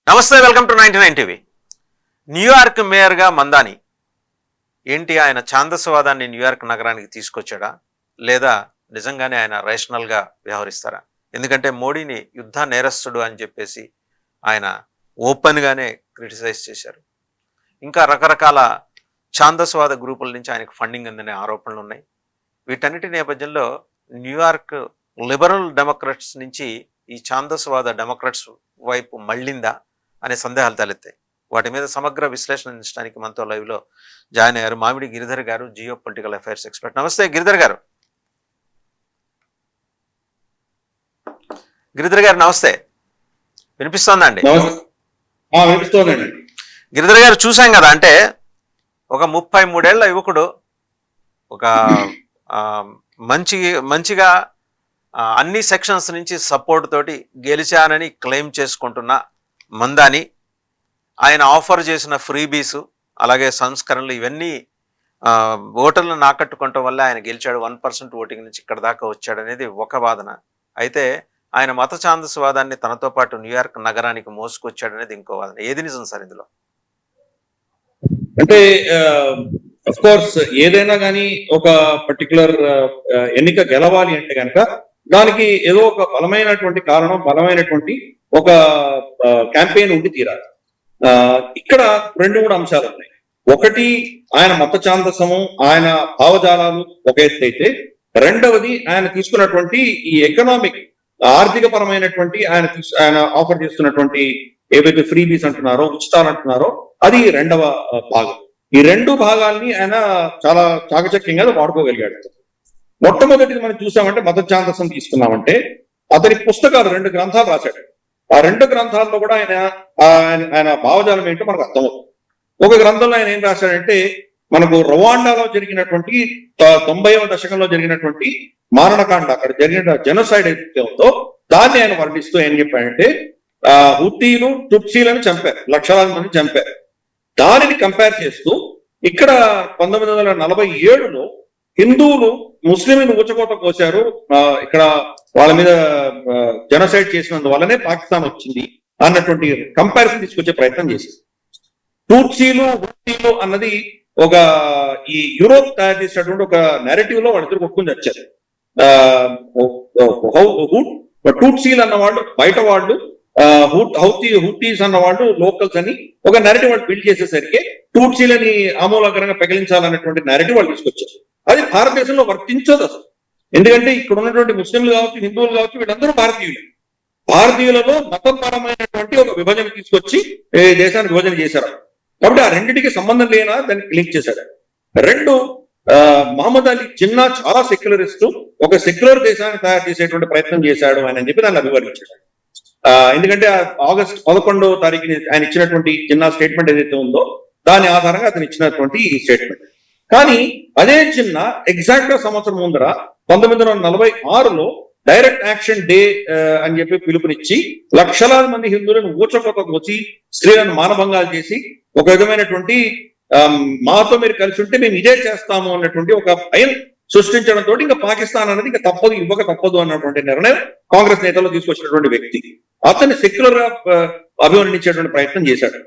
నమస్తే, welcome to 99 TV. New York మేయర్గా మందాని ఏంటి, ఆయన ఛాందసవాదాన్ని న్యూయార్క్ నగరానికి తీసుకొచ్చాడా, లేదా నిజంగానే ఆయన రేషనల్గా వ్యవహరిస్తారా? ఎందుకంటే మోడీని యుద్ధ నేరస్తుడు అని చెప్పేసి ఆయన ఓపెన్గానే క్రిటిసైజ్ చేశారు. ఇంకా రకరకాల ఛాందసవాద గ్రూపుల నుంచి ఆయనకు ఫండింగ్ అందనే ఆరోపణలు ఉన్నాయి. వీటన్నిటి నేపథ్యంలో న్యూయార్క్ లిబరల్ డెమోక్రాట్స్ నుంచి ఈ ఛాందసవాద డెమోక్రాట్స్ వైపు మళ్ళిందా అనే సందేహాలు తలెత్తాయి. వాటి మీద సమగ్ర విశ్లేషణ అందించడానికి మనతో లైవ్లో జాయిన్ అయ్యారు మామిడి గిరిధర్ గారు, జియో పొలిటికల్ అఫైర్స్ ఎక్స్పర్ట్. నమస్తే గిరిధర్ గారు. గిరిధర్ గారు నమస్తే, వినిపిస్తోందా అండి? గిరిధర్ గారు, చూసాం కదా, అంటే ఒక 33 ఏళ్ల యువకుడు ఒక మంచిగా అన్ని సెక్షన్స్ నుంచి సపోర్ట్ తోటి గెలిచానని క్లెయిమ్ చేసుకుంటున్న మందాని, ఆయన ఆఫర్ చేసిన ఫ్రీబీస్ అలాగే సంస్కరణలు ఇవన్నీ ఓటర్లను ఆకట్టుకోవటం వల్ల ఆయన గెలిచాడు. 1% ఓటింగ్ నుంచి ఇక్కడ దాకా వచ్చాడనేది ఒక వాదన. అయితే ఆయన మత ఛాందసవాదాన్ని తనతో పాటు న్యూయార్క్ నగరానికి మోసుకొచ్చాడనేది ఇంకో వాదన. ఏది నిజం సార్ ఇందులో? అంటే అఫ్ కోర్స్ ఏదైనా కానీ ఒక పర్టికులర్ ఎన్నిక గెలవాలి అంటే కనుక దానికి ఏదో ఒక బలమైనటువంటి కారణం, బలమైనటువంటి ఒక క్యాంపెయిన్ ఉండి తీరాలి. ఇక్కడ 2-3 అంశాలు ఉన్నాయి. ఒకటి, ఆయన మత ఛాందసము, ఆయన భావజాలాలు ఒక ఎత్తు అయితే, రెండవది ఆయన తీసుకున్నటువంటి ఈ ఎకనామిక్ ఆర్థిక పరమైనటువంటి ఆయన ఆఫర్ చేస్తున్నటువంటి ఏవైతే ఫ్రీబీస్ అంటున్నారో, ఉచితాలు అంటున్నారో, అది రెండవ భాగం. ఈ 2 భాగాల్ని ఆయన చాలా చాకచక్యంగా వాడుకోగలిగాడు. మొట్టమొదటిది మనం చూసామంటే మత ఛాందసం తీసుకున్నామంటే అతని పుస్తకాలు 2 గ్రంథాలు రాశాడు. ఆ 2 గ్రంథాల్లో కూడా ఆయన భావజాలం ఏంటో మనకు అర్థమవుతుంది. ఒక గ్రంథంలో ఆయన ఏం రాశాడంటే, మనకు రవాండాలో జరిగినటువంటి 90వ దశకంలో జరిగినటువంటి మారణకాండ, అక్కడ జరిగిన జెనోసైడ్ ఏదైతే ఉందో దాన్ని ఆయన వర్ణిస్తూ ఏం చెప్పాడంటే, హుతీలు టుట్సీలను చంపారు, లక్షలాది మంది చంపారు. దానిని కంపేర్ చేస్తూ ఇక్కడ 1947లో హిందువులు ముస్లింలను ఊచకోత కోశారు, ఇక్కడ వాళ్ళ మీద జెనోసైడ్ చేసినందువల్లనే పాకిస్తాన్ వచ్చింది అన్నటువంటి కంపారిజన్ తీసుకొచ్చే ప్రయత్నం చేసింది. టూట్సీలు హుతీలు అన్నది ఒక ఈ యూరోప్ తయారు చేసినటువంటి ఒక నెరేటివ్ లో వాళ్ళిద్దరు కొట్టుకుని వచ్చారు. టూట్సీలు అన్న వాళ్ళు బయట వాళ్ళు, హౌతీస్ అన్న వాళ్ళు లోకల్స్ అని ఒక నెరేటివ్ వాళ్ళు బిల్డ్ చేసేసరికి టూట్సీలని ఆమూలాగ్రంగా పెగిలించాలన్నటువంటి నెరేటివ్ వాళ్ళు తీసుకొచ్చారు. అది భారతదేశంలో వర్తించదు అసలు. ఎందుకంటే ఇక్కడ ఉన్నటువంటి ముస్లింలు కావచ్చు, హిందువులు కావచ్చు, వీళ్ళందరూ భారతీయులు. భారతీయులలో మతపరమైనటువంటి ఒక విభజన తీసుకొచ్చి దేశాన్ని విభజన చేశారు. కాబట్టి ఆ రెండింటికి సంబంధం లేనా దాన్ని లింక్ చేశాడు. 2, మహమ్మద్ అలీ జిన్నా చాలా సెక్యులరిస్ట్, ఒక సెక్యులర్ దేశాన్ని తయారు చేసేటువంటి ప్రయత్నం చేశాడు అని చెప్పి దాన్ని అభివర్ణించాడు. ఎందుకంటే ఆగస్ట్ 11వ తారీఖుని ఆయన ఇచ్చినటువంటి జిన్నా స్టేట్మెంట్ ఏదైతే ఉందో దాని ఆధారంగా అతను ఇచ్చినటువంటి ఈ స్టేట్మెంట్. కానీ అదే చిన్న ఎగ్జాక్ట్ గా సంవత్సరం ముందర 1946లో డైరెక్ట్ యాక్షన్ డే అని చెప్పి పిలుపునిచ్చి లక్షలాది మంది హిందువులను ఊచకోత కోసి స్త్రీలను మానభంగాలు చేసి ఒక విధమైనటువంటి మాతో మీరు కలిసి ఉంటే మేము ఇదే చేస్తాము అన్నటువంటి ఒక భయం సృష్టించడంతో ఇంకా పాకిస్తాన్ అనేది ఇంకా తప్పదు, ఇవ్వక తప్పదు అన్నటువంటి నిర్ణయం కాంగ్రెస్ నేతలు తీసుకొచ్చినటువంటి వ్యక్తి. అతన్ని సెక్యులర్ గా అభివర్ణించేటువంటి ప్రయత్నం చేశాడు.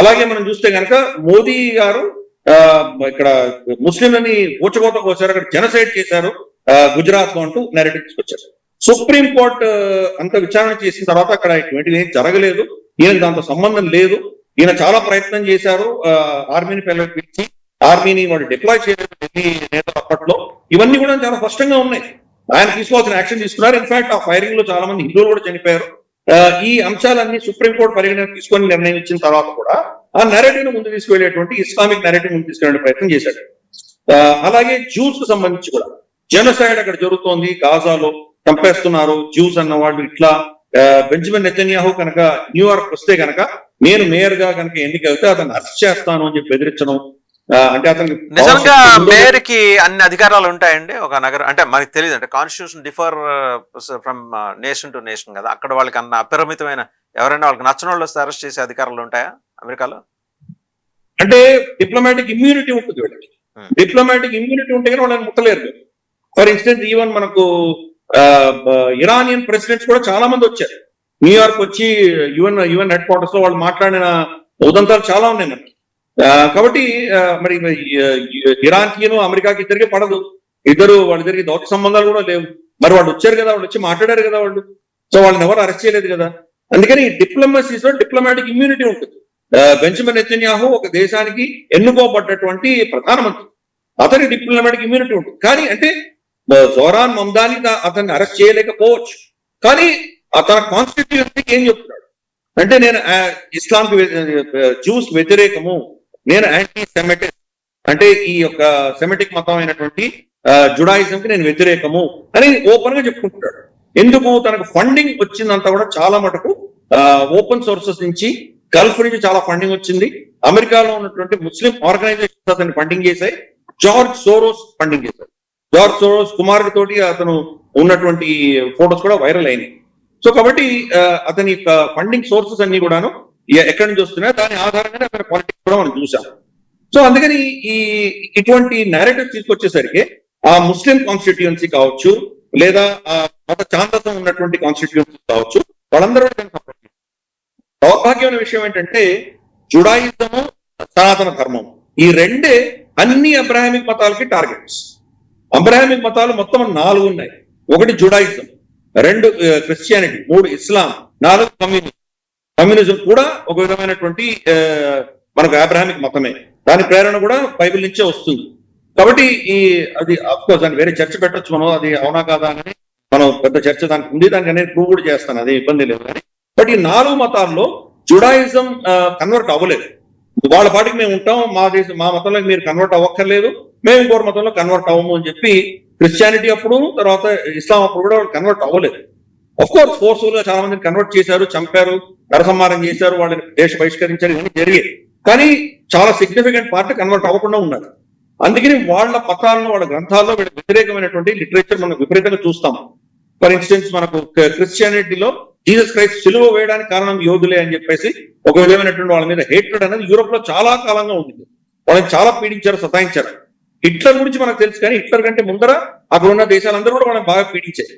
అలాగే మనం చూస్తే కనుక మోదీ గారు ఇక్కడ ముస్లింలని ఊచకోత కోసారు, అక్కడ జెనోసైడ్ చేశారు గుజరాత్ లో అంటూ నెరేటివ్ తీసుకొచ్చారు. సుప్రీంకోర్టు అంత విచారణ చేసిన తర్వాత అక్కడ ఇటువంటిది ఏం జరగలేదు, ఈయనకు దాంతో సంబంధం లేదు, ఈయన చాలా ప్రయత్నం చేశారు, ఆర్మీని పిలిచి ఆర్మీని వాడు డిప్లాయ్ చేయలేదు ఢిల్లీ నేతలు అప్పట్లో. ఇవన్నీ కూడా చాలా స్పష్టంగా ఉన్నాయి. ఆయన తీసుకోవాల్సిన యాక్షన్ తీసుకున్నారు. ఇన్ఫాక్ట్ ఆ ఫైరింగ్ లో చాలా మంది హిందువులు కూడా చనిపోయారు. ఈ అంశాలన్నీ సుప్రీంకోర్టు పరిగణన తీసుకొని నిర్ణయం ఇచ్చిన తర్వాత కూడా ఆ నెరేటివ్ ను ముందు తీసుకువెళ్ళేటువంటి ఇస్లామిక్ నెరేటివ్ ముందు తీసుకెళ్లే ప్రయత్నం చేశాడు. అలాగే జ్యూస్ కు సంబంధించి కూడా జెనోసైడ్ అక్కడ జరుగుతోంది, గాజాలో చంపేస్తున్నారు జ్యూస్ అన్న వాళ్ళు. ఇట్లా బెంజమిన్ నెతన్యాహు కనుక న్యూయార్క్ వస్తే కనుక నేను మేయర్ గా కనుక ఎన్నికైతే అతను అరెస్ట్ చేస్తాను అని చెప్పి బెదిరించడం. అంటే అతనికి నిజంగా మేయర్ కి అన్ని అధికారాలు ఉంటాయండి ఒక నగరం అంటే? మనకి తెలియదు, అంటే constitution differ from nation to nation కదా. అక్కడ వాళ్ళకి అన్న అపరిమితమైన ఎవరైనా వాళ్ళకి నచ్చిన వాళ్ళు వస్తే అరెస్ట్ చేసే అధికారాలు ఉంటాయా అమెరికాలో? అంటే డిప్లొమాటిక్ ఇమ్యూనిటీ ఉంటుంది వీళ్ళకి. డిప్లొమాటిక్ ఇమ్యూనిటీ ఉంటే కానీ వాళ్ళని ముట్టలేరు. ఫర్ ఇన్స్టెన్స్ ఈవెన్ మనకు ఇరానియన్ ప్రెసిడెంట్స్ కూడా చాలా మంది వచ్చారు. న్యూయార్క్ వచ్చి యుఎన్ హెడ్ క్వార్టర్స్ లో వాళ్ళు మాట్లాడిన ఉదంతాలు చాలా ఉన్నాయి మనకి. కాబట్టి మరి ఇరాన్కిను అమెరికాకి ఇద్దరికి పడదు, వాళ్ళిద్దరికి దౌత్య సంబంధాలు కూడా లేవు. మరి వాళ్ళు వచ్చారు కదా, వాళ్ళు వచ్చి మాట్లాడారు కదా వాళ్ళు, సో వాళ్ళని ఎవరు అరెస్ట్ చేయలేదు కదా. అందుకని డిప్లొమసీలో డిప్లొమాటిక్ ఇమ్యూనిటీ ఉంటుంది. బెంజమిన్ నెతన్యాహు ఒక దేశానికి ఎన్నుకోబడ్డటువంటి ప్రధానమంత్రి, అతని డిప్లొమాటిక్ ఇమ్యూనిటీ ఉంటుంది. కానీ అంటే జోరాన్ మమ్దాని అతన్ని అరెస్ట్ చేయలేకపోవచ్చు, కానీ అతని కాన్స్టిట్యూషన్ ఏం చెప్తున్నాడు అంటే నేను ఇస్లాంకి జ్యూస్ వ్యతిరేకము, నేను యాంటీ సెమెటిక్ అంటే ఈ యొక్క సెమెటిక్ మతం అయినటువంటి జుడాయిజం కి నేను వ్యతిరేకము అని ఓపెన్ గా చెప్పుకుంటున్నాడు. ఎందుకు? తనకు ఫండింగ్ వచ్చిందంతా కూడా చాలా మటుకు ఓపెన్ సోర్సెస్ నుంచి, గల్ఫ్ నుంచి చాలా ఫండింగ్ వచ్చింది. అమెరికాలో ఉన్నటువంటి ముస్లిం ఆర్గనైజేషన్స్ అతన్ని ఫండింగ్ చేశాయి. జార్జ్ సోరోస్ ఫండింగ్ చేశారు. జార్జ్ సోరోస్ కుమారుడి తోటి అతను ఉన్నటువంటి ఫోటోస్ కూడా వైరల్ అయినాయి. సో కాబట్టి అతని ఫండింగ్ సోర్సెస్ అన్ని కూడాను ఎక్కడి నుంచి వస్తున్నాయో దాని ఆధారంగానే అతని పాలిటిక్స్ కూడా మనం చూసాం. సో అందుకని ఇటువంటి నేరేటివ్ తీసుకొచ్చేసరికి ఆ ముస్లిం కాన్స్టిట్యుయెన్సీ కావచ్చు, లేదా ఆ మత ఛాందసం ఉన్నటువంటి కాన్స్టిట్యుయెన్సీ కావచ్చు, వాళ్ళందరూ సపోర్ట్. దౌర్భాగ్యమైన విషయం ఏంటంటే జుడాయిజము, సనాతన ధర్మం ఈ రెండే అన్ని అబ్రాహమిక్ మతాలకి టార్గెట్స్. అబ్రాహమిక్ మతాలు మొత్తం 4 ఉన్నాయి. 1 జుడాయిజం, 2 క్రిస్టియానిటీ, 3 ఇస్లాం, 4 కమ్యూనిజం కూడా ఒక విధమైనటువంటి మనకు అబ్రాహమిక్ మతమే. దాని ప్రేరణ కూడా బైబిల్ నుంచే వస్తుంది. కాబట్టి అది అఫ్కోర్స్ దాన్ని వేరే చర్చ పెట్టచ్చు మనం, అది అవునా కాదా అని మనం పెద్ద చర్చ దానికి ఉంది, దానికి అనేది ప్రూవ్ కూడా చేస్తాను, అది ఇబ్బంది లేదు. కానీ బట్ ఈ 4 మతాల్లో జుడాయిజం కన్వర్ట్ అవ్వలేదు. వాళ్ళ పాటికి మేము ఉంటాం, మా మతంలో మీరు కన్వర్ట్ అవ్వక్కర్లేదు, మేము ఇంకోటి మతంలో కన్వర్ట్ అవ్వము అని చెప్పి క్రిస్టియానిటీ అప్పుడు, తర్వాత ఇస్లాం అప్పుడు కూడా వాళ్ళు కన్వర్ట్ అవ్వలేదు. అఫ్ కోర్స్ ఫోర్స్ఫుల్ గా చాలా మందిని కన్వర్ట్ చేశారు, చంపారు, నరసంహారం చేశారు, వాళ్ళని దేశ బహిష్కరించారు, ఇవన్నీ జరిగాయి. కానీ చాలా సిగ్నిఫికెంట్ పార్ట్ కన్వర్ట్ అవ్వకుండా ఉన్నారు. అందుకని వాళ్ళ మతాలను, వాళ్ళ గ్రంథాల్లో వీళ్ళ వ్యతిరేకమైనటువంటి లిటరేచర్ మనం విపరీతంగా చూస్తాం. ఫర్ ఇన్స్టెన్స్ మనకు క్రిస్టియానిటీలో జీసస్ క్రైస్ట్ సిలువ వేయడానికి కారణం యోధులే అని చెప్పేసి ఒక విధమైనటువంటి వాళ్ళ మీద హేట్రెడ్ అనేది యూరోప్ లో చాలా కాలంగా ఉంది. వాళ్ళని చాలా పీడించారు, సతాయించారు. హిట్లర్ గురించి మనకు తెలుసు, కానీ హిట్లర్ కంటే ముందర అక్కడ ఉన్న దేశాలందరూ కూడా వాళ్ళని బాగా పీడించారు.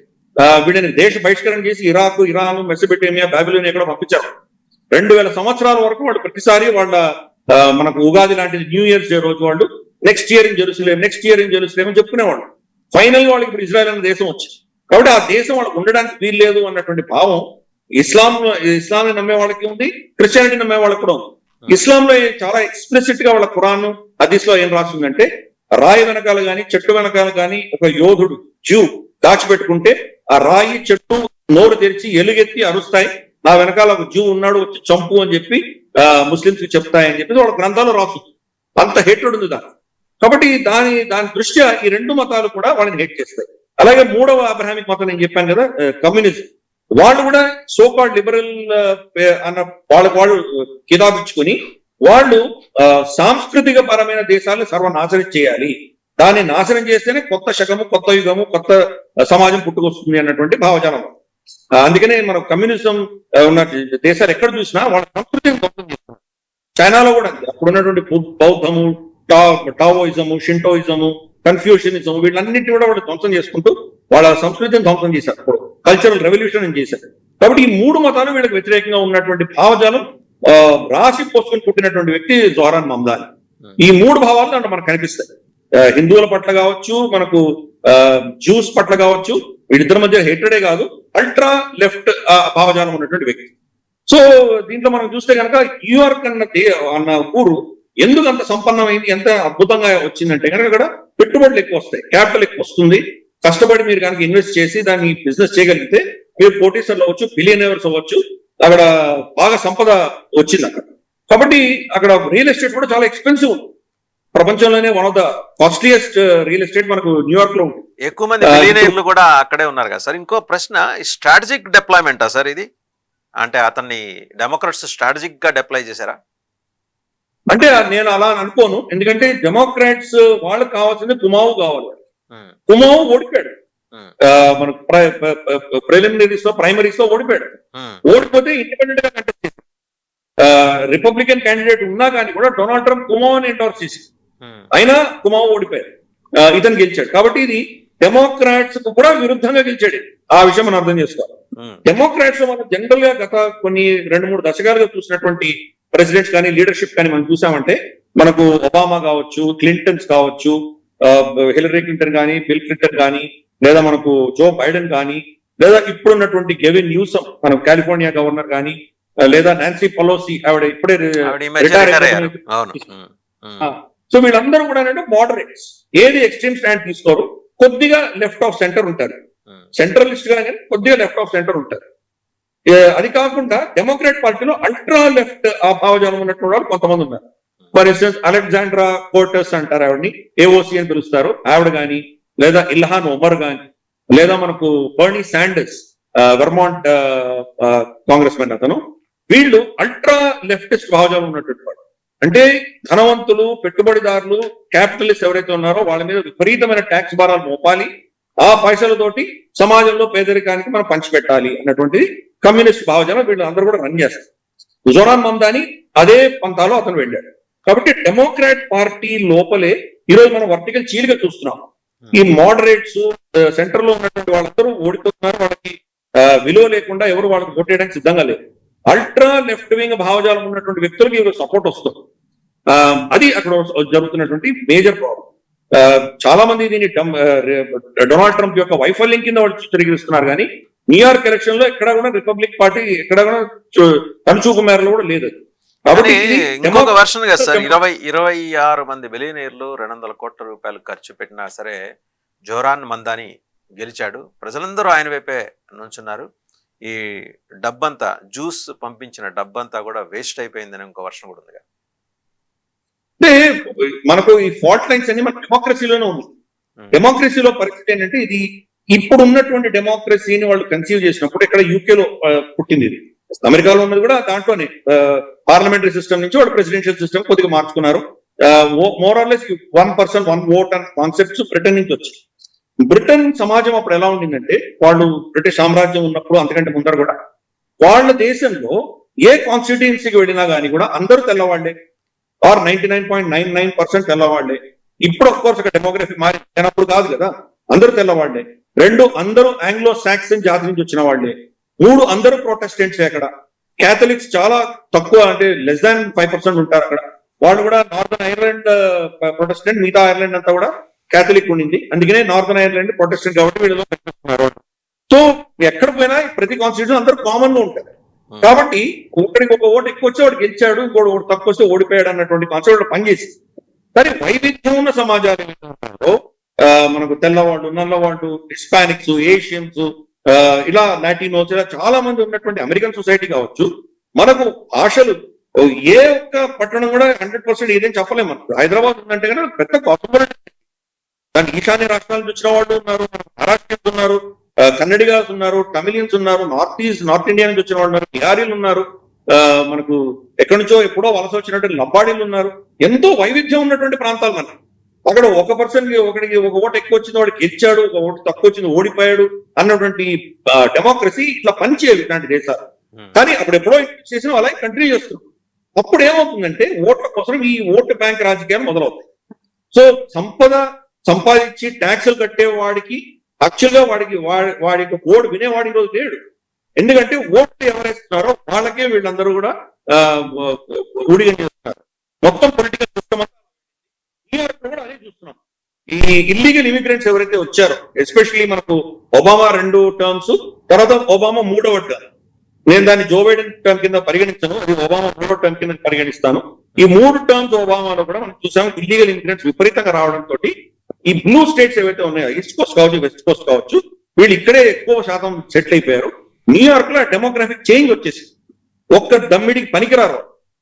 వీళ్ళని దేశ బహిష్కరణ చేసి ఇరాక్, ఇరాన్, మెసోపొటేమియా, బాబిలోనియా కూడా పంపించారు. 2000 సంవత్సరాల వరకు వాళ్ళు ప్రతిసారి వాళ్ళ మనకు ఉగాది లాంటిది, న్యూ ఇయర్స్ డే రోజు వాళ్ళు నెక్స్ట్ ఇయర్ ఇన్ జెరూసలేం అని చెప్పుకునేవాళ్ళు. ఫైనల్ గా వాళ్ళకి ఇప్పుడు ఇజ్రాయెల్ అనే దేశం వచ్చింది. కాబట్టి ఆ దేశం వాళ్ళకి ఉండడానికి వీల్లేదు అన్నటువంటి భావం ఇస్లాంని నమ్మే వాళ్ళకి ఉంది, క్రిస్టియానిటీ నమ్మే వాళ్ళకి కూడా ఉంది. ఇస్లాంలో చాలా ఎక్స్ప్లిసిట్ గా వాళ్ళ ఖురాన్, హదీస్ లో ఏం రాస్తుందంటే రాయి వెనకాల గాని, చెట్టు వెనకాల గాని ఒక యోధుడు జ్యూ దాచిపెట్టుకుంటే ఆ రాయి, చెట్టు నోరు తెరిచి ఎలుగెత్తి అరుస్తాయి, నా వెనకాల ఒక జ్యూ ఉన్నాడు, వచ్చి చంపు అని చెప్పి ముస్లింస్ కి చెప్తాయని చెప్పి వాళ్ళ గ్రంథాల్లో రాస్తుంది. అంత హేట్రెడ్ ఉంది దాన్ని. కాబట్టి దాని దృష్ట్యా ఈ 2 మతాలు కూడా వాళ్ళని హేట్ చేస్తాయి. అలాగే 3వ అబ్రహామిక్ మతం నేను చెప్పాను కదా, కమ్యూనిజం, వాళ్ళు కూడా సోకాల్డ్ లిబరల్ అన్న వాళ్ళు కితాబిచ్చుకుని వాళ్ళు సాంస్కృతిక పరమైన దేశాలను సర్వనాశనం చేయాలి, దాన్ని నాశనం చేస్తేనే కొత్త శకము, కొత్త యుగము, కొత్త సమాజం పుట్టుకొస్తుంది అన్నటువంటి భావజాలం. అందుకనే మనం కమ్యూనిజం ఉన్న దేశాలు ఎక్కడ చూసినా వాళ్ళ సంస్కృతిని ధ్వంసం చేస్తున్నారు. చైనాలో కూడా అప్పుడున్నటువంటి బౌద్ధము, టావోయిజము, షింటోయిజము, కన్ఫ్యూషనిజం వీళ్ళన్నింటినీ కూడా వాళ్ళు ధ్వంసం చేసుకుంటూ వాళ్ళ సంస్కృతిని ధ్వంసం చేశారు. ఇప్పుడు కల్చరల్ రెవల్యూషన్ చేశారు. కాబట్టి ఈ 3 మతాలు వీళ్ళకి వ్యతిరేకంగా ఉన్నటువంటి భావజాలం రాసి పోసుకొని పుట్టినటువంటి వ్యక్తి జోహరాన్ మమ్దాని. ఈ 3 భావాలు అంటే మనకు కనిపిస్తాయి. హిందువుల పట్ల కావచ్చు, మనకు జ్యూస్ పట్ల కావచ్చు, వీళ్ళిద్దరి మధ్య హేట్రెడే కాదు, అల్ట్రా లెఫ్ట్ భావజాలం ఉన్నటువంటి వ్యక్తి. సో దీంట్లో మనం చూస్తే కనుక న్యూయార్క్ అన్న ఊరు ఎందుకు అంత సంపన్నమైంది, ఎంత అద్భుతంగా వచ్చిందంటే కనుక అక్కడ పెట్టుబడులు ఎక్కువ వస్తాయి, క్యాపిటల్ ఎక్కువ వస్తుంది. కష్టపడి మీరు కనుక ఇన్వెస్ట్ చేసి దాన్ని బిజినెస్ చేయగలిగితే మీరు కోటీశ్వర్లు అవ్వచ్చు, బిలియనర్స్ అవ్వచ్చు. అక్కడ బాగా సంపద వచ్చింది అక్కడ. కాబట్టి అక్కడ రియల్ ఎస్టేట్ కూడా చాలా ఎక్స్పెన్సివ్. ప్రపంచంలోనే one of the costliest real estate మనకు న్యూయార్క్ లో ఉంది. ఎక్కువ మంది బిలియనర్లు కూడా అక్కడే ఉన్నారు కదా సార్. ఇంకో ప్రశ్న, స్ట్రాటజిక్ డిప్లాయ్మెంటా సార్ ఇది? అంటే అతన్ని డెమోక్రాట్స్ స్ట్రాటజిక్ గా డిప్లాయ్ చేశారా? అంటే నేను అలా అనుకోను. ఎందుకంటే డెమోక్రాట్స్ వాళ్ళకి కావాల్సింది కుమావు కావాలి. కుమావు ఓడిపోయాడు మనకు ప్రైమరీస్ లో ఓడిపోయాడు. ఓడిపోతే ఇండిపెండెంట్ గా కంటెస్ట్ చేశాడు. రిపబ్లికన్ క్యాండిడేట్ ఉన్నా కానీ కూడా డొనాల్డ్ ట్రంప్ కుమావుని ఎండోర్స్ చేసి అయినా కుమావు ఓడిపోయాడు, ఇతను గెలిచాడు. కాబట్టి ఇది డెమోక్రాట్స్ కు కూడా విరుద్ధంగా గెలిచాడు. ఆ విషయం మనం అర్థం చేసుకోవాలి. డెమోక్రాట్స్ మనం జనరల్ గా గత కొన్ని 2-3 దశకాలుగా చూసినటువంటి ప్రెసిడెంట్స్ కానీ లీడర్షిప్ కానీ మనం చూసామంటే మనకు ఒబామా కావచ్చు, క్లింటన్స్ కావచ్చు, హిలరీ క్లింటన్ కానీ, బిల్ క్లింటన్ కానీ, లేదా మనకు జో బైడెన్ కానీ, లేదా ఇప్పుడున్నటువంటి గెవిన్ న్యూసమ్ మన కాలిఫోర్నియా గవర్నర్ కానీ, లేదా నాన్సీ పెలోసి ఆవిడ ఇప్పుడే రిటైర్ అయ్యారు. సో వీళ్ళందరూ కూడా ఏంటంటే మోడరేట్స్, ఏది ఎక్స్ట్రీమ్ స్టాండ్ తీసుకోరు, కొద్దిగా లెఫ్ట్ ఆఫ్ సెంటర్ ఉంటారు, సెంట్రలిస్ట్ గా కానీ కొద్దిగా లెఫ్ట్ ఆఫ్ సెంటర్ ఉంటారు. అది కాకుండా డెమోక్రాట్ పార్టీలో అల్ట్రా లెఫ్ట్ ఆ భావజాలం ఉన్నటువంటి వాళ్ళు కొంతమంది ఉన్నారు. ఫర్ ఇన్స్టెన్స్ అలెగ్జాండ్రా కోర్టస్ అంటారు, ఆవిడని ఏఓసి అని పిలుస్తారు, ఆవిడ కానీ, లేదా ఇల్హాన్ ఒమర్ కానీ, లేదా మనకు బర్నీ శాండర్స్ వెర్మాంట్ కాంగ్రెస్ మెన్ అతను, వీళ్ళు అల్ట్రా లెఫ్టిస్ట్ భావజాలం ఉన్నటువంటి వాళ్ళు. అంటే ధనవంతులు, పెట్టుబడిదారులు, క్యాపిటలిస్ట్ ఎవరైతే ఉన్నారో వాళ్ళ మీద విపరీతమైన ట్యాక్స్ భారాలు మోపాలి, ఆ పైసలతోటి సమాజంలో పేదరికానికి మనం పంచిపెట్టాలి అన్నటువంటి కమ్యూనిస్ట్ భావజాలం వీళ్ళు అందరూ కూడా రన్ చేస్తారు. జోరాన్ మమ్దాని అదే పంతాలో అతను వెళ్ళాడు. కాబట్టి డెమోక్రాట్ పార్టీ లోపలే ఈరోజు మనం వర్టికల్ చీలిక చూస్తున్నాం. ఈ మోడరేట్స్ సెంటర్ లో ఉన్నటువంటి వాళ్ళందరూ ఓడిపోతున్నారు, వాళ్ళకి విలువ లేకుండా ఎవరు వాళ్ళకి ఓటేయడానికి సిద్ధంగా లేదు. అల్ట్రా లెఫ్ట్ వింగ్ భావజాలం ఉన్నటువంటి వ్యక్తులకి ఈరోజు సపోర్ట్ వస్తుంది. అది అక్కడ జరుగుతున్నటువంటి మేజర్ ప్రాబ్లం. చాలా మంది దీన్ని డొనాల్డ్ ట్రంప్ యొక్క వైఫల్యం కింద వాళ్ళు చిత్రీకరిస్తున్నారు, కానీ న్యూయార్క్ ఎలక్షన్ లో ఎక్కడ కూడా రిపబ్లిక్ పార్టీ ఎక్కడ కూడా కనుచూపు మేరలో కూడా లేదు. కాబట్టి ఇంకొక వర్షన్ కదా సార్, 26 మంది బిలియనీర్లు 200 కోట్ల రూపాయలు ఖర్చు పెట్టినా సరే జోరాన్ మందాని గెలిచాడు, ప్రజలందరూ ఆయన వైపే నుంచున్నారు, ఈ డబ్బంతా జ్యూస్ పంపించిన డబ్బంతా కూడా వేస్ట్ అయిపోయిందని ఇంకో వర్షన్ కూడా ఉంది. అంటే మనకు ఈ ఫాల్ట్ లైన్స్ అన్ని మన డెమోక్రసీలోనే ఉంది. డెమోక్రసీలో పరిస్థితి ఏంటంటే, ఇది ఇప్పుడు ఉన్నటువంటి డెమోక్రసీని వాళ్ళు కన్సీవ్ చేసినప్పుడు ఇక్కడ యూకేలో పుట్టింది, ఇది అమెరికాలో ఉన్నది కూడా దాంట్లోనే పార్లమెంటరీ సిస్టమ్ నుంచి వాళ్ళు ప్రెసిడెన్షియల్ సిస్టమ్ కొద్దిగా మార్చుకున్నారు. More or less 1 person 1 vote అనే కాన్సెప్ట్స్ బ్రిటన్ నుంచి వచ్చాయి. బ్రిటన్ సమాజం అప్పుడు ఎలా ఉండిందంటే, వాళ్ళు బ్రిటిష్ సామ్రాజ్యం ఉన్నప్పుడు అంతకంటే ముందర కూడా వాళ్ళ దేశంలో ఏ కాన్స్టిట్యుయెన్సీకి వెళ్ళినా కానీ కూడా అందరూ తెల్లవాళ్లే, ఆర్ 99.99% తెల్లవాళ్లే. ఇప్పుడు ఆఫ్ కోర్స్ ఒక డెమోగ్రఫీ మారినప్పుడు కాదు కదా, అందరూ తెల్లవాళ్లే. 2 అందరూ ఆంగ్లో సాక్సన్ జాతి నుంచి వచ్చిన వాళ్లే. 3 అందరూ ప్రొటెస్టెంట్స్. అక్కడ క్యాథలిక్స్ చాలా తక్కువ, అంటే less than 5% ఉంటారు అక్కడ. వాళ్ళు కూడా నార్దర్న్ ఐర్లాండ్ ప్రొటెస్టెంట్, మిగతా ఐర్లాండ్ అంతా కూడా క్యాథలిక్ ఉండింది. అందుకనే నార్దర్న్ ఐర్లాండ్ ప్రొటెస్టెంట్ కాబట్టి వీళ్ళు పెట్టుకున్నారు. సో ఎక్కడ పోయినా ప్రతి కాన్స్టిట్యూషన్ అందరూ కామన్ గా ఉంటారు. కాబట్టి ఒకరికి ఒక ఓటు ఎక్కువ వచ్చి వాడు గెలిచాడు, ఇంకోటి ఓటు తక్కువ వస్తే ఓడిపోయాడు అన్నటువంటి కాన్సెప్ట్ పనిచేసింది. కానీ వైవిధ్యం ఉన్న సమాజాలు మనకు తెల్లవాళ్ళు, నల్లవాళ్ళు, హిస్పానిక్స్, ఏషియన్స్, ఇలా లాటినోస్, ఇలా చాలా మంది ఉన్నటువంటి అమెరికన్ సొసైటీ కావచ్చు, మనకు భాషలు ఏ ఒక్క పట్టణం కూడా 100% ఏదేం చెప్పలేము. మనకు హైదరాబాద్ ఉందంటే కనుక పెద్ద కాస్మోపాలిటన్, దాని ఈశాన్య రాష్ట్రాల నుంచి వచ్చిన వాళ్ళు ఉన్నారు, మహారాష్ట్రన్స్ ఉన్నారు, కన్నడిగాస్ ఉన్నారు, తమిళియన్స్ ఉన్నారు, నార్త్ ఇండియా నుంచి వచ్చిన వాళ్ళు ఉన్నారు, బిహారీలు ఉన్నారు, మనకు ఎక్కడి నుంచో ఎప్పుడో వలస వచ్చినటువంటి లంబాడీలు ఉన్నారు. ఎంతో వైవిధ్యం ఉన్నటువంటి ప్రాంతాలు మనకు. అక్కడ ఒక పర్సన్ ఒకడికి ఒక ఓటు ఎక్కువ వచ్చింది వాడు గెలిచాడు, ఒక ఓటు తక్కువ వచ్చింది ఓడిపోయాడు అన్నటువంటి డెమోక్రసీ ఇట్లా పనిచేయాలి ఇట్లాంటి దేశాలు. కానీ అప్పుడు ఎప్పుడో చేసిన అలాగే కంటిన్యూ చేస్తున్నాం. అప్పుడు ఏమవుతుందంటే ఓట్ల కోసం ఈ ఓటు బ్యాంక్ రాజకీయాలు మొదలవుతాయి. సో సంపద సంపాదించి ట్యాక్సులు కట్టే వాడికి యాక్చువల్ గా వాడికి ఓటు వినేవాడి రోజు లేడు. ఎందుకంటే ఓట్లు ఎవరేస్తున్నారో వాళ్ళకే వీళ్ళందరూ కూడా ఊడిగం చేస్తున్నారు. మొత్తం పొలిటికల్ సిస్టమ్ అంతా న్యూయార్క్ కూడా అదే చూస్తున్నాం. ఈ ఇల్లీగల్ ఇమిగ్రెంట్స్ ఎవరైతే వచ్చారో, ఎస్పెషల్లీ మనకు ఒబామా 2 టర్మ్స్, తర్వాత ఒబామా 3వ టర్మ్, నేను దాన్ని జో బైడెన్ టర్మ్ కింద పరిగణించను, అది ఒబామా 3వ టర్మ్ కింద పరిగణిస్తాను. ఈ 3 టర్మ్స్ ఒబామాలో కూడా మనం చూసాము ఇల్లీగల్ ఇమిగ్రెంట్స్ విపరీతంగా రావడంతో ఈ బ్లూ స్టేట్స్ ఏవైతే ఉన్నాయో, ఈస్ట్ కోస్ట్ కావచ్చు, వెస్ట్ కోస్ట్ కావచ్చు, వీళ్ళు ఇక్కడే ఎక్కువ శాతం సెటిల్ అయిపోయారు. న్యూయార్క్ లో డెమోగ్రాఫిక్ చేంజ్ వచ్చేసి ఒక్క దమ్మిడికి పనికిరారు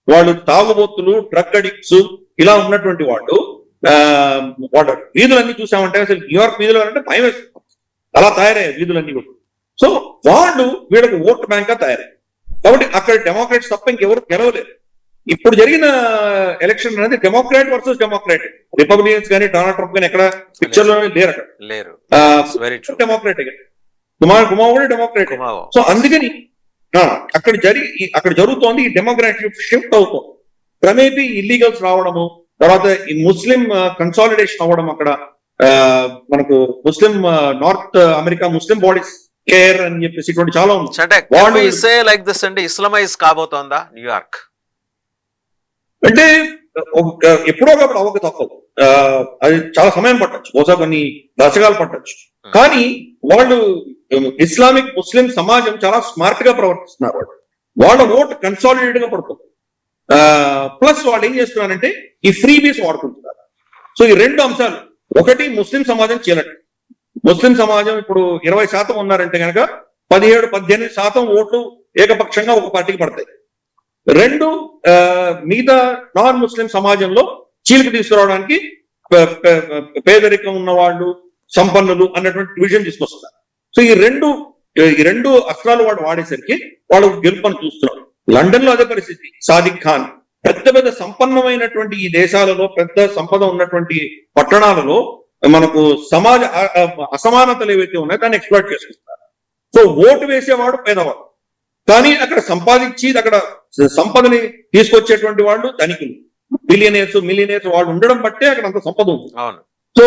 వాళ్ళు. తాగుబోతులు, డ్రగ్ అడిక్ట్స్, ఇలా ఉన్నటువంటి వాళ్ళు వాళ్ళ వీధులన్నీ చూసామంటే అసలు న్యూయార్క్ వీధులు అంటే భయం వేస్తుంది, అలా తయారయ్యాయి వీధులన్నీ కూడా. సో వాళ్ళు వీళ్ళకి ఓట్ బ్యాంక్ గా తయారయ్యారు. కాబట్టి అక్కడ డెమోక్రాట్స్ తప్ప ఇంకెవరు గెలవలేరు. ఇప్పుడు జరిగిన ఎలక్షన్ అనేది డెమోక్రాట్ వర్సెస్ డెమోక్రాట్. రిపబ్లికన్స్ కానీ డొనాల్డ్ ట్రంప్ కానీ ఎక్కడ పిక్చర్ లోనే లేరు అక్కడ. డెమోక్రాట్ కుమార్ కూడా డెమోక్రాట్. సో అందుకని అక్కడ జరుగుతోంది ఈ డెమోక్రాటిక్ షిఫ్ట్ అవుతుంది. క్రమేపీ ఇల్లీగల్స్ రావడము, తర్వాత ఈ ముస్లిం కన్సాలిడేషన్ అవ్వడం, అక్కడ మనకు ముస్లిం నార్త్ అమెరికా ముస్లిం బాడీస్ కేర్ అని చెప్పేసి ఇటువంటి చాలా ఉంది. అంటే వాళ్ళు సే లైక్ దిస్ అండి, ఇస్లామైజ్ కాబోతోందా న్యూయార్క్? అంటే ఎప్పుడో ఒకప్పుడు అవ్వక తప్పదు. అది చాలా సమయం పట్టచ్చు, బహుశా కొన్ని దశకాలు పట్టచ్చు. కానీ వాళ్ళు ఇస్లామిక్ ముస్లిం సమాజం చాలా స్మార్ట్ గా ప్రవర్తిస్తున్నారు. వాళ్ళ ఓట్ కన్సాలిడేట్ గా పడుతుంది. ప్లస్ వాళ్ళు ఏం చేస్తున్నారంటే ఈ ఫ్రీ బీస్ వాడుకుంటున్నారు. సో ఈ రెండు అంశాలు, ఒకటి ముస్లిం సమాజం చీలట. ముస్లిం సమాజం ఇప్పుడు 20% ఉన్నారంటే కనుక 17-18% ఓట్లు ఏకపక్షంగా ఒక పార్టీకి పడతాయి. రెండు, మిగతా నాన్ ముస్లిం సమాజంలో చీలిక తీసుకురావడానికి పేదరికం ఉన్న వాళ్ళు, సంపన్నులు అన్నటువంటి డివిజన్ తీసుకొస్తున్నారు. సో ఈ రెండు అస్త్రాలు వాడు వాడేసరికి వాళ్ళు గెలుపని చూస్తున్నారు. లండన్ లో అదే పరిస్థితి. సాదిక్ ఖాన్ పెద్ద పెద్ద సంపన్నమైనటువంటి ఈ దేశాలలో, పెద్ద సంపద ఉన్నటువంటి పట్టణాలలో మనకు సమాజ అసమానతలు ఏవైతే ఉన్నాయో దాన్ని ఎక్స్ప్లాయిట్ చేసుకుంటారు. సో ఓటు వేసేవాడు పేదవాడు, కానీ అక్కడ సంపాదించి అక్కడ సంపదని తీసుకొచ్చేటువంటి వాళ్ళు ధనికులు, బిలియనర్స్, మిలియనర్స్ వాళ్ళు ఉండడం బట్టే అక్కడ అంత సంపద ఉంది. సో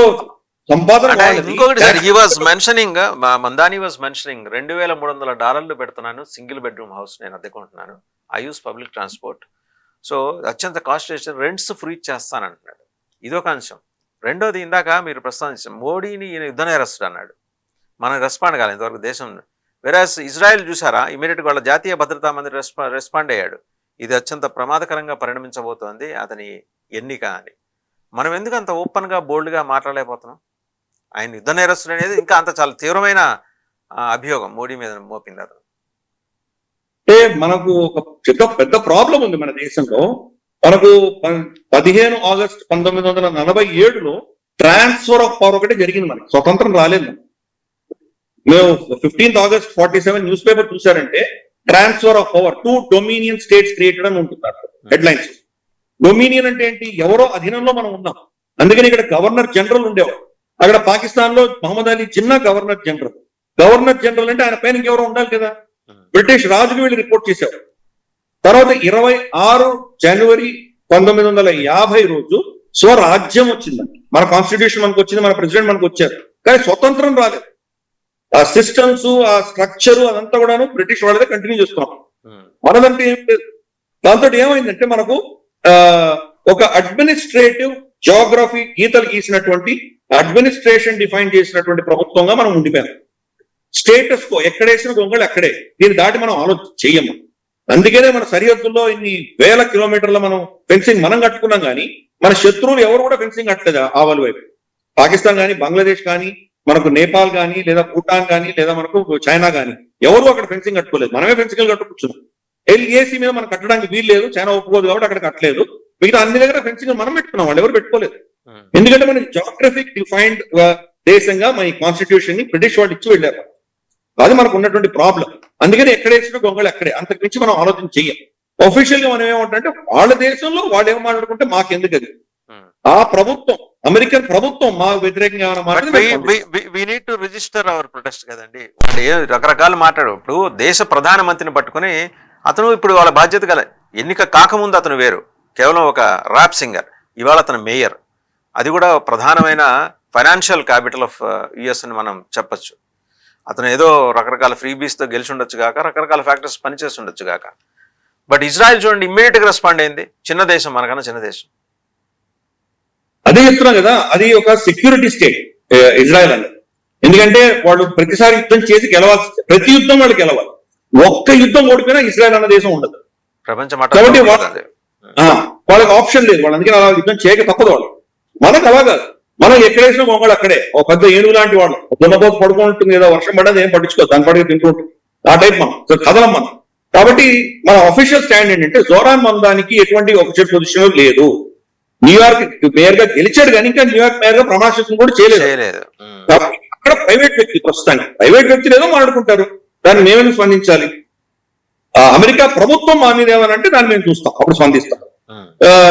సంపాదన ఇంకొకటి sir, he was mentioning, Mamdani was mentioning $2,300 పెడుతున్నాను సింగిల్ బెడ్రూమ్ హౌస్, నేను అద్దెకుంటున్నాను, I use public transport, so అత్యంత కాస్ట్ రెంట్స్ ఫ్రీ చేస్తానంటున్నాడు. ఇదొక అంశం. రెండోది, ఇందాక మీరు ప్రస్తావించారు, మోడీని ఈయన యుద్ధ నేరస్తుడు అన్నాడు. మనం రెస్పాండ్ కాలేదు ఇంతవరకు దేశం. వెరాస్ ఇజ్రాయెల్ చూసారా, ఇమీడియట్గా వాళ్ళ జాతీయ భద్రతా మంత్రి రెస్పాండ్ అయ్యాడు, ఇది అత్యంత ప్రమాదకరంగా పరిణమించబోతోంది అతని ఎన్నిక అని. మనం ఎందుకు అంత ఓపెన్గా బోల్డ్గా మాట్లాడలేకపోతున్నాం? ఆయన యుద్ధ నేరస్తుడు అనేది ఇంకా అంత చాలా తీవ్రమైన అభియోగం మోడీ మీద మోపింది అతను. అంటే మనకు ఒక పెద్ద ప్రాబ్లం ఉంది మన దేశంలో. మనకు 15 ఆగస్టు 1947లో ట్రాన్స్ఫర్ ఆఫ్ పవర్ ఒకటి జరిగింది. మనకి స్వతంత్రం రాలేదు. మేము 15 ఆగస్ట్ 47 న్యూస్ పేపర్ చూసారంటే transfer of power, 2 dominion states created అని ఉంటున్నారు హెడ్లైన్స్. డొమినియన్ అంటే ఏంటి? ఎవరో అధీనంలో మనం ఉన్నాం. అందుకని ఇక్కడ గవర్నర్ జనరల్ ఉండేవాడు. అక్కడ పాకిస్తాన్ లో Mohammad Ali Jinnah governor general. Governor general అంటే ఆయన పైన ఇంకెవరో ఉండాలి కదా. బ్రిటిష్ రాజుకు వీళ్ళు రిపోర్ట్ చేశారు. తర్వాత 26 జనవరి 1950 రోజు స్వరాజ్యం వచ్చిందండి. మన కాన్స్టిట్యూషన్ మనకు వచ్చింది, మన ప్రెసిడెంట్ మనకు వచ్చారు, కానీ స్వతంత్రం రాలేదు. ఆ సిస్టమ్స్, ఆ స్ట్రక్చర్ అదంతా కూడాను బ్రిటిష్ వాళ్ళదే కంటిన్యూ చేస్తున్నాం. మనదంటే ఏం లేదు. దాంతో ఏమైందంటే మనకు ఒక అడ్మినిస్ట్రేటివ్ జియోగ్రఫీ గీతలు గీసినటువంటి, అడ్మినిస్ట్రేషన్ డిఫైన్ చేసినటువంటి ప్రభుత్వంగా మనం ఉండిపోయాం. స్టేటస్ కో, ఎక్కడేసిన గొంగళి అక్కడే. దీన్ని దాటి మనం ఆలోచన చెయ్యము. అందుకనే మన సరిహద్దుల్లో ఇన్ని వేల కిలోమీటర్ల మనం ఫెన్సింగ్ మనం కట్టుకున్నాం, కానీ మన శత్రువులు ఎవరు కూడా ఫెన్సింగ్ కట్టలేదు ఆవలి వైపు. పాకిస్తాన్ కానీ, బంగ్లాదేశ్ కానీ, మనకు నేపాల్ కానీ, లేదా భూటాన్ కానీ, లేదా మనకు చైనా కానీ ఎవరు అక్కడ ఫెన్సింగ్ కట్టుకోలేదు. మనమే ఫెన్సింగ్ కట్టుకుంటున్నాం. LAC మీద మనం కట్టడానికి వీలు లేదు, చైనా ఒప్పుకోదు కాబట్టి అక్కడ కట్టలేదు. మిగతా అన్ని దగ్గర ఫెన్సింగ్ మనం పెట్టుకున్నాం, వాళ్ళు ఎవరు పెట్టుకోలేదు. ఎందుకంటే మన జాగ్రఫిక్ డిఫైన్డ్ దేశంగా మన కాన్స్టిట్యూషన్ ని బ్రిటిష్ వాళ్ళు ఇచ్చి వెళ్ళారు. అది మనకు ఉన్నటువంటి ప్రాబ్లం. అందుకని ఎక్కడేసిన గొంగళి అక్కడే. అంతకు మించి మనం ఆలోచన చెయ్యం. ఒఫీషియల్ గా మనం ఏమంటే వాళ్ళ దేశంలో వాళ్ళు ఏం మాట్లాడుకుంటే మాకెందుకు అది. ఆ ప్రభుత్వం, అమెరికన్ ప్రభుత్వం మా వ్యతిరేకంగా రిజిస్టర్ అవర్ ప్రొటెస్ట్ కదండి. వాళ్ళు రకరకాలు మాట్లాడు. ఇప్పుడు దేశ ప్రధానమంత్రిని పట్టుకుని అతను ఇప్పుడు వాళ్ళ బాధ్యత గల, ఎన్నిక కాకముందు అతను వేరు, కేవలం ఒక ర్యాప్ సింగర్. ఇవాళ అతను మేయర్. అది కూడా ప్రధానమైన ఫైనాన్షియల్ క్యాపిటల్ ఆఫ్ యుఎస్ అని మనం చెప్పచ్చు. అతను ఏదో రకరకాల ఫ్రీబీస్తో గెలిచి ఉండొచ్చు కాక, రకరకాల ఫ్యాక్టర్స్ పనిచేసి ఉండొచ్చు కాక. బట్ ఇజ్రాయెల్ చూడండి, ఇమ్మీడియట్గా రెస్పాండ్ అయింది. చిన్న దేశం, మనకన్నా చిన్న దేశం. అదే చెప్తున్నాం కదా, అది ఒక సెక్యూరిటీ స్టేట్ ఇజ్రాయెల్ అనేది. ఎందుకంటే వాళ్ళు ప్రతిసారి యుద్ధం చేసి గెలవాల్సి, ప్రతి యుద్ధం వాళ్ళు గెలవాలి. ఒక్క యుద్ధం ఓడిపోయినా ఇజ్రాయెల్ అన్న దేశం ఉండదు. ప్రపంచం కాబట్టి వాళ్ళకి ఆప్షన్ లేదు. వాళ్ళు అందుకే అలా యుద్ధం చేయక తప్పదు. వాళ్ళు మనకు అలాగా, మనం ఎక్కడేసిన గొంగళి అక్కడే. ఒక పెద్ద ఏనుగు లాంటి వాళ్ళు దున్నపోతు పడుకుంటుంది, ఏదో వర్షం పడేది ఏం పట్టించుకోదు, దాని పడికి తింటుంటుంది. ఆ టైప్ మనం కదలం మనం. కాబట్టి మన అఫీషియల్ స్టాండ్ ఏంటంటే జోరాన్ మమ్దానికి ఎటువంటి ఆఫీషియల్ పొజిషన్ లేదు. న్యూయార్క్ మేయర్ గా గెలిచాడు, కానీ ఇంకా న్యూయార్క్ మేయర్ గా ప్రమాణం కూడా చేయలేదు. అక్కడ ప్రైవేట్ వ్యక్తి, ప్రస్తుతానికి ప్రైవేట్ వ్యక్తులు ఏదో మాట్లాడుకుంటారు, దాన్ని మేమేమి స్పందించాలి. అమెరికా ప్రభుత్వం మా మీద ఏమనంటే దాన్ని మేము చూస్తాం, అప్పుడు స్పందిస్తాం.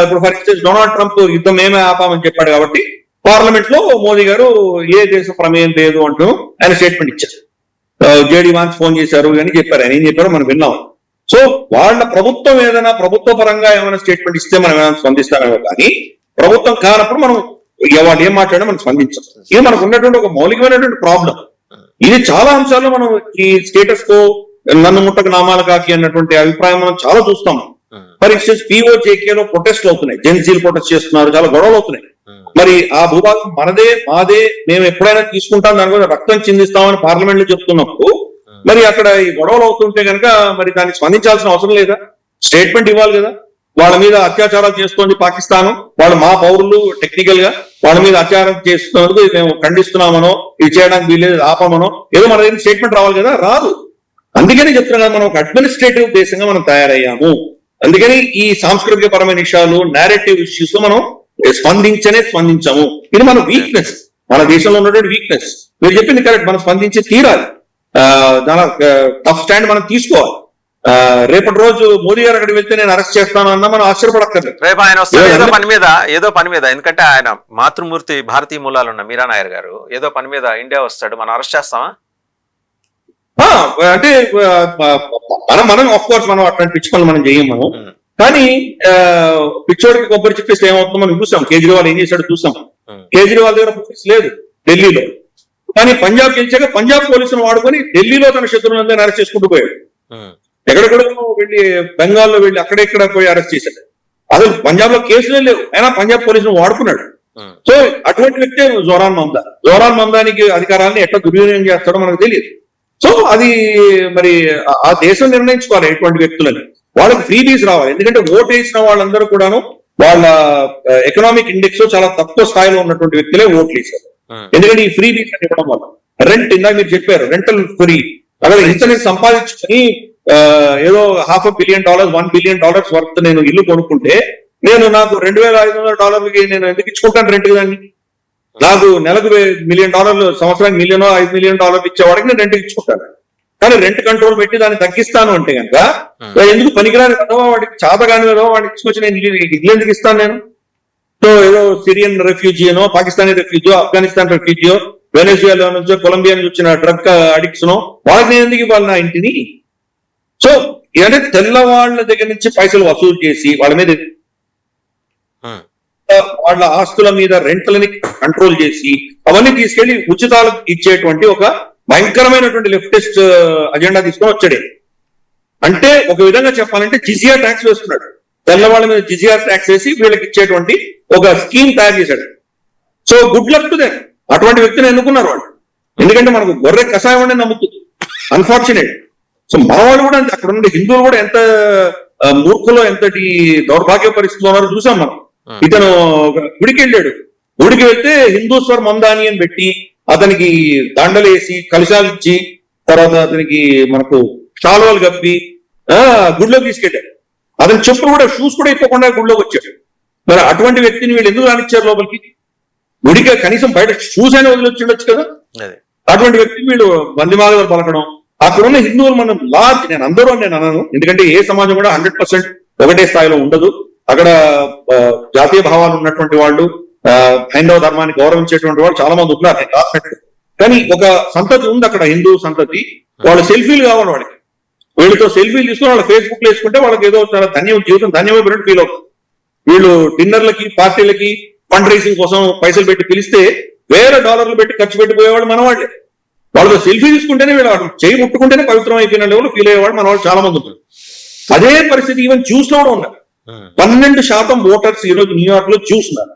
ఇప్పుడు ఫర్ ఇన్స్టెన్స్ డొనాల్డ్ ట్రంప్ యుద్ధం మేమే ఆపామని చెప్పాడు కాబట్టి పార్లమెంట్ లో మోదీ గారు ఏ దేశ ప్రమేయం లేదు అంటూ ఆయన స్టేట్మెంట్ ఇచ్చారు. జేడీ వాన్స్ ఫోన్ చేశారు అని చెప్పారు. ఆయన ఏం చెప్పారో మనం విన్నాం. సో వాళ్ళ ప్రభుత్వం ఏదైనా ప్రభుత్వ పరంగా ఏమైనా స్టేట్మెంట్ ఇస్తే మనం ఏమైనా స్పందిస్తామేమో, కానీ ప్రభుత్వం కానప్పుడు మనం వాళ్ళు ఏం మాట్లాడినా మనం స్పందించాం. ఇది మనకు ఉన్నటువంటి ఒక మౌలికమైనటువంటి ప్రాబ్లం. ఇది చాలా అంశాల్లో మనం ఈ స్టేటస్ కో నన్ను ముట్టకు నామాలు కాకి అన్నటువంటి అభిప్రాయం మనం చాలా చూస్తాం. ఫర్ ఇన్స్టెన్స్ పిఓజేకేలో ప్రొటెస్ట్లు అవుతున్నాయి, జెన్సీలు ప్రొటెస్ట్ చేస్తున్నారు, చాలా గొడవలు అవుతున్నాయి. మరి ఆ భూభాగం మనదే, మాదే, మేము ఎప్పుడైనా తీసుకుంటాం, దాని మీద రక్తం చిందిస్తామని పార్లమెంట్ లో చెప్తున్నప్పుడు మరి అక్కడ ఈ గొడవలు అవుతుంటే కనుక మరి దానికి స్పందించాల్సిన అవసరం లేదా? స్టేట్మెంట్ ఇవ్వాలి కదా. వాళ్ళ మీద అత్యాచారాలు చేస్తోంది పాకిస్తాన్, వాళ్ళు మా పౌరులు, టెక్నికల్ గా వాళ్ళ మీద అత్యాచారం చేస్తున్నందుకు మేము ఖండిస్తున్నామనో, ఇది చేయడానికి వీలేదు, ఆపమనో ఏదో మన దగ్గర స్టేట్మెంట్ రావాలి కదా, రాదు. అందుకని చెప్తున్నా కదా, మనం ఒక అడ్మినిస్ట్రేటివ్ దేశంగా మనం తయారయ్యాము. అందుకని ఈ సాంస్కృతిక పరమైన విషయాలు, నేరేటివ్ ఇష్యూస్ లో మనం స్పందించాము. ఇది మన వీక్నెస్, మన దేశంలో ఉన్నటువంటి వీక్నెస్. మీరు చెప్పింది కరెక్ట్, మనం స్పందించి తీరాలి. చాలా టఫ్ స్టాండ్ మనం తీసుకోవాలి. రేపటి రోజు మోదీ గారు అక్కడికి వెళ్తే నేను అరెస్ట్ చేస్తాను అన్నా మనం ఆశ్చర్యపడక్కర్లేదు. రేపు ఆయన వస్తారు ఏదో పని మీద, ఎందుకంటే ఆయన మాతృమూర్తి భారతీయ మూలాలు ఉన్న మీరా నాయర్ గారు ఏదో పని మీద ఇండియా వస్తాడు, మనం అరెస్ట్ చేస్తామా? అంటే మనం ఆఫ్ కోర్స్ మనం అట్లాంటి పిచ్చి పనులు మనం చేయం మనం. కానీ పిచ్చోడికి కొబ్బరి చెప్పేస్తే ఏమవుతుందో మనం చూసాం. కేజ్రీవాల్ ఏం చేశాడు చూసాం. కేజ్రీవాల్ దగ్గర పోలీస్ లేదు ఢిల్లీలో, కానీ పంజాబ్ గెలిచాక పంజాబ్ పోలీసులు వాడుకొని ఢిల్లీలో తన శత్రువులందరినీ అరెస్ట్ చేసుకుంటూ పోయాడు. ఎక్కడెక్కడో వెళ్ళి బెంగాల్లో వెళ్ళి అక్కడెక్కడ పోయి అరెస్ట్ చేశాడు. అసలు పంజాబ్ లో కేసులే లేవు, అయినా పంజాబ్ పోలీసులు వాడుకున్నాడు. సో అటువంటి వ్యక్తే జోరాన్ మమ్దా. జోరాన్ మమ్దానికి అధికారాన్ని ఎట్లా దుర్వినియోగం చేస్తాడో మనకు తెలియదు. సో అది మరి ఆ దేశం నిర్ణయించుకోవాలి ఎటువంటి వ్యక్తులని. వాళ్ళకి ఫ్రీబీస్ రావాలి, ఎందుకంటే ఓటు వేసిన వాళ్ళందరూ కూడాను వాళ్ళ ఎకనామిక్ ఇండెక్స్ చాలా తక్కువ స్థాయిలో ఉన్నటువంటి వ్యక్తులే ఓట్లు వేశారు. ఎందుకంటే ఈ ఫ్రీబీస్ అని ఇవ్వడం వల్ల రెంట్, ఇందాక మీరు చెప్పారు రెంటల్ ఫ్రీ. అక్కడ ఇంత సంపాదించుకొని ఏదో $500 billion $1 billion వర్త్ నేను ఇల్లు కొనుక్కుంటే నాకు $2,500 నేను ఎందుకు ఇచ్చుకుంటాను రెంట్ దాన్ని? నాకు నెలకు $1 million, సంవత్సరానికి $1 million $5 million ఇచ్చేవాడికి నేను రెంట్ ఇచ్చుకుంటాను. కానీ రెంట్ కంట్రోల్ పెట్టి దాన్ని తగ్గిస్తాను అంటే కనుక ఎందుకు పనికిరాని విధవా, వాడికి చేతగాని విధవా వాడికి తీసుకొచ్చి నేను ఇల్లు ఎందుకు ఇస్తాను నేను? సో ఏదో సిరియన్ రెఫ్యూజీనో, పాకిస్తానీ రెఫ్యూజీయో, ఆఫ్ఘనిస్తాన్ రెఫ్యూజీయో, వెనెజుయేలా నుంచో, కొలంబియా నుంచి వచ్చిన డ్రగ్ అడిక్ట్స్ నో వాళ్ళకి నేను ఎందుకు ఇవ్వాలి నా ఇంటిని? సో అంటే తెల్లవాళ్ల దగ్గర నుంచి పైసలు వసూలు చేసి వాళ్ళ మీద, వాళ్ళ ఆస్తుల మీద రెంట్లని కంట్రోల్ చేసి అవన్నీ తీసుకెళ్లి ఉచితాలు ఇచ్చేటువంటి ఒక భయంకరమైనటువంటి లెఫ్టిస్ట్ అజెండా తీసుకొని వచ్చాడు. అంటే ఒక విధంగా చెప్పాలంటే జిజియా ట్యాక్స్ వేస్తున్నాడు. తెల్లవాళ్ళ మీద జిజియా ట్యాక్స్ వేసి వీళ్ళకి ఇచ్చేటువంటి ఒక స్కీమ్ తయారు చేశాడు. So good luck to them. అటువంటి వ్యక్తిని ఎన్నుకున్నారు వాళ్ళు. ఎందుకంటే మనకు గొర్రె కషాయం అనే నమ్ముతుంది. అన్ఫార్చునేట్. సో మన వాళ్ళు కూడా అక్కడ ఉన్న హిందువులు కూడా ఎంత మూర్ఖులో, ఎంతటి దౌర్భాగ్య పరిస్థితుల్లో ఉన్నారో చూసాం మనం. ఇతను గుడికి వెళ్ళాడు, గుడికి వెళ్తే హిందూస్వర్ మందాని అని పెట్టి అతనికి దండలేసి కలశాలు ఇచ్చి తర్వాత అతనికి మనకు శాలువాలు కప్పి గుడిలోకి తీసుకెళ్ళాడు. అతని చెప్పులు కూడా, షూస్ కూడా ఇప్పకుండా గుడిలోకి వచ్చాడు. మరి అటువంటి వ్యక్తిని వీళ్ళు ఎందుకు రానిచ్చారు లోపలికి? గుడికి కనీసం బయట షూస్ అయినా వదిలిచ్చిండొచ్చు కదా. అటువంటి వ్యక్తిని వీళ్ళు బందిమాలుగా పలకడం. అక్కడ ఉన్న హిందువులు మనం లార్జ్, నేను అందరూ అని నేను అన్నాను, ఎందుకంటే ఏ సమాజం కూడా 100% ఒకటే స్థాయిలో ఉండదు. అక్కడ జాతీయ భావాలు ఉన్నటువంటి వాళ్ళు, హైందవ ధర్మాన్ని గౌరవించేటువంటి వాళ్ళు చాలా మంది ఉన్నారు. కానీ ఒక సంతతి ఉంది అక్కడ, హిందూ సంతతి. వాళ్ళు సెల్ఫీలు కావాలి వాళ్ళకి. వీళ్ళతో సెల్ఫీలు తీసుకుని వాళ్ళ ఫేస్బుక్ లో వేసుకుంటే వాళ్ళకి ఏదో చాలా జీవితం ధన్యమైపోయినట్టు ఫీల్ అవుతుంది. వీళ్ళు డిన్నర్లకి, పార్టీలకి, ఫండ్ రైజింగ్ కోసం పైసలు పెట్టి పిలిస్తే $1,000 పెట్టి ఖర్చు పెట్టిపోయేవాళ్ళు మన వాళ్ళే. వాళ్ళతో సెల్ఫీ తీసుకుంటేనే వీళ్ళు చేయి ముట్టుకుంటేనే పవిత్రం అయిపోయిన లెవెల్ ఫీల్ అయ్యేవాళ్ళు మన వాళ్ళు చాలా మంది ఉన్నారు. అదే పరిస్థితి ఈవెన్ జ్యూస్ లో కూడా ఉన్నారు. 12% ఓటర్స్ ఈ రోజు న్యూయార్క్ లో జ్యూస్ ఉన్నారు.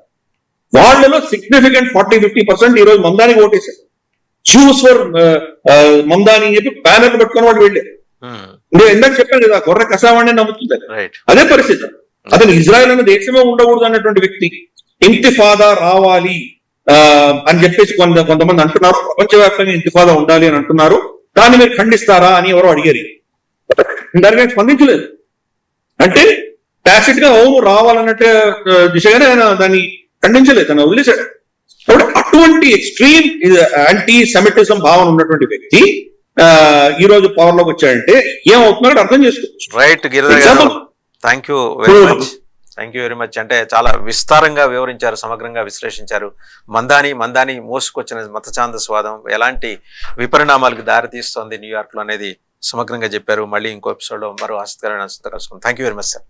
వాళ్ళలో సిగ్నిఫికెంట్ 40-50% ఈ రోజు మందానికి ఓటేశారు. జ్యూస్ ఫర్ మందాని అని చెప్పి బ్యానర్లు పెట్టుకుని వాళ్ళు వెళ్ళారు. నేను ఇందాక చెప్పాను కదా, గొర్రె కసావాణ్ణి నమ్ముతుంది. అదే పరిస్థితి. అతను ఇజ్రాయెల్ అనే దేశమే ఉండకూడదు అన్నటువంటి వ్యక్తి ఇంతిఫాదా రావాలి అని చెప్పేసి కొంతమంది అంటున్నారు. ప్రపంచవ్యాప్తంగా ఇంతిఫాదా ఉండాలి అని అంటున్నారు. దాన్ని మీరు ఖండిస్తారా అని ఎవరో అడిగారు. దానికి స్పందించలేదు. అంటే టాసిట్ గా అవును రావాలన్నట్టు దిశగానే ఆయన దాన్ని ఖండించలేదు, తను వదిలేశాడు. కాబట్టి అటువంటి ఎక్స్ట్రీమ్ యాంటీ సెమిటిజం భావన ఉన్నటువంటి వ్యక్తి ఈ రోజు పవర్ లోకి వచ్చాడంటే ఏమవుతున్నాడో అర్థం చేసుకోవచ్చు. రైట్ గిరిధర్ గారు, థ్యాంక్ యూ వెరీ మచ్. అంటే చాలా విస్తారంగా వివరించారు, సమగ్రంగా విశ్లేషించారు. మందాని మోసుకొచ్చిన మత ఛాందస్వాదం ఎలాంటి విపరిణామాలకు దారితీస్తోంది న్యూయార్క్ లో అనేది సమగ్రంగా చెప్పారు. మళ్ళీ ఇంకో ఎపిసోడ్ లో మరో ఆసక్తికరమైన కలుసుకుందాం. Thank you very much sir.